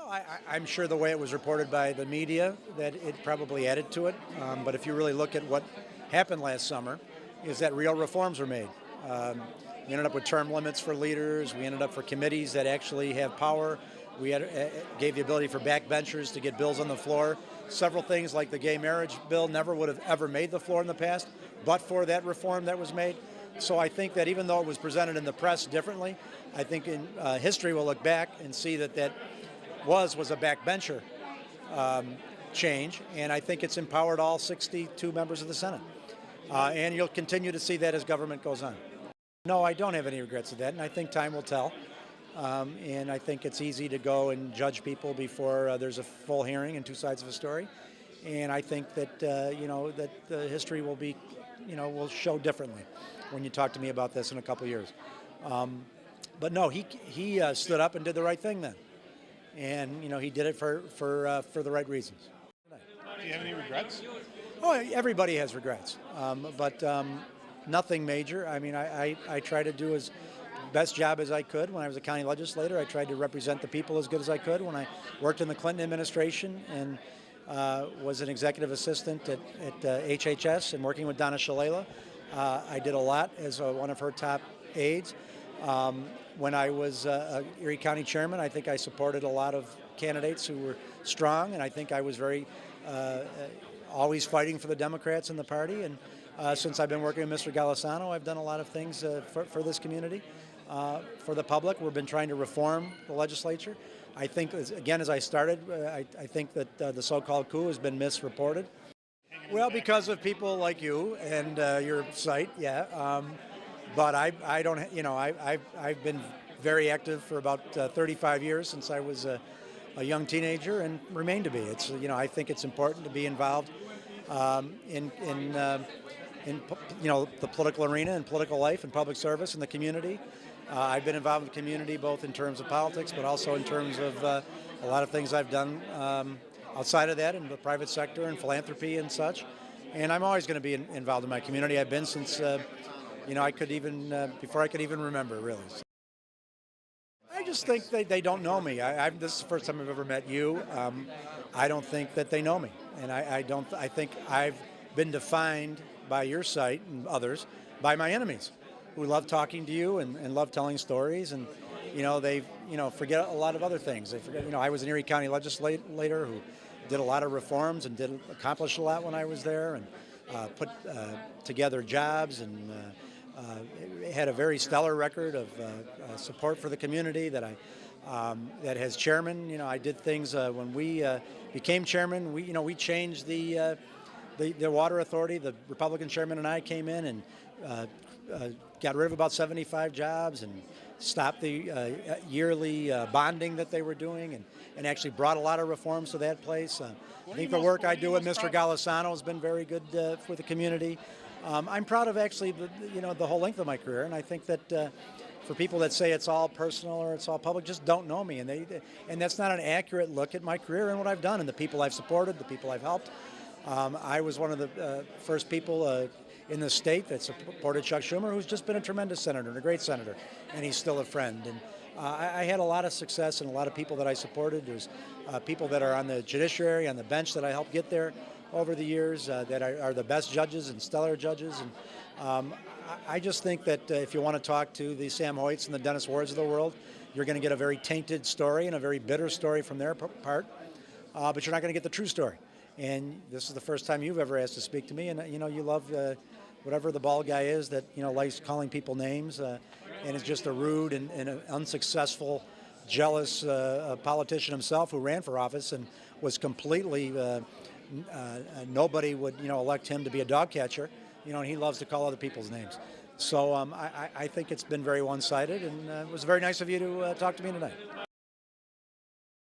I'm sure the way it was reported by the media that it probably added to it. But if you really look at what happened last summer, is that real reforms were made. We ended up with term limits for leaders. We ended up for committees that actually have power. We gave the ability for backbenchers to get bills on the floor. Several things like the gay marriage bill never would have ever made the floor in the past, but for that reform that was made. So I think that even though it was presented in the press differently, I think in history we'll look back and see that that was a backbencher change, and I think it's empowered all 62 members of the Senate. And you'll continue to see that as government goes on. No, I don't have any regrets of that, and I think time will tell. And I think it's easy to go and judge people before there's a full hearing and two sides of a story. And I think that that the history will be, will show differently when you talk to me about this in a couple of years. But no, he stood up and did the right thing then, and he did it for the right reasons. Do you have any regrets? Oh, everybody has regrets, but nothing major. I mean, I try to do as best job as I could when I was a county legislator. I tried to represent the people as good as I could. When I worked in the Clinton administration and was an executive assistant at HHS and working with Donna Shalala, I did a lot as one of her top aides. When I was Erie County chairman, I think I supported a lot of candidates who were strong, and I think I was very always fighting for the Democrats in the party. And since I've been working with Mr. Golisano, I've done a lot of things for this community, for the public. We've been trying to reform the legislature. I think, again, as I started, I think that the so-called coup has been misreported. Well, because of people like you and your site, yeah. But I don't, I've been very active for about 35 years since I was a young teenager and remain to be. It's, I think it's important to be involved in the political arena and political life and public service in the community. I've been involved in the community both in terms of politics, but also in terms of a lot of things I've done outside of that in the private sector and philanthropy and such. And I'm always going to be involved in my community. I've been since, I could even, before I could even remember, really. I just think they don't know me. This is the first time I've ever met you. I don't think that they know me. And I think I've been defined by your site and others by my enemies who love talking to you and love telling stories. And, they, forget a lot of other things. They forget, I was an Erie County legislator who did a lot of reforms and accomplished a lot when I was there and put together jobs and had a very stellar record of support for the community that that as chairman, I did things when we became chairman. We changed the water authority. The Republican chairman and I came in and got rid of about 75 jobs and stopped the yearly bonding that they were doing and actually brought a lot of reforms to that place. I think the work I do with Mr. Golisano has been very good for the community. I'm proud of actually the whole length of my career, and I think that for people that say it's all personal or it's all public, just don't know me, and that's not an accurate look at my career and what I've done and the people I've supported, the people I've helped. I was one of the first people in the state that supported Chuck Schumer, who's just been a tremendous senator and a great senator, and he's still a friend. And I had a lot of success and a lot of people that I supported. There's people that are on the judiciary, on the bench that I helped get there over the years that are the best judges and stellar judges. And I just think that if you want to talk to the Sam Hoyts and the Dennis Wards of the world, you're going to get a very tainted story and a very bitter story from their part, but you're not going to get the true story. And this is the first time you've ever asked to speak to me, and you love whatever the bald guy is that likes calling people names and is just a rude and an unsuccessful, jealous politician himself who ran for office and was completely nobody would elect him to be a dog catcher, and he loves to call other people's names. So I think it's been very one-sided, and it was very nice of you to talk to me tonight.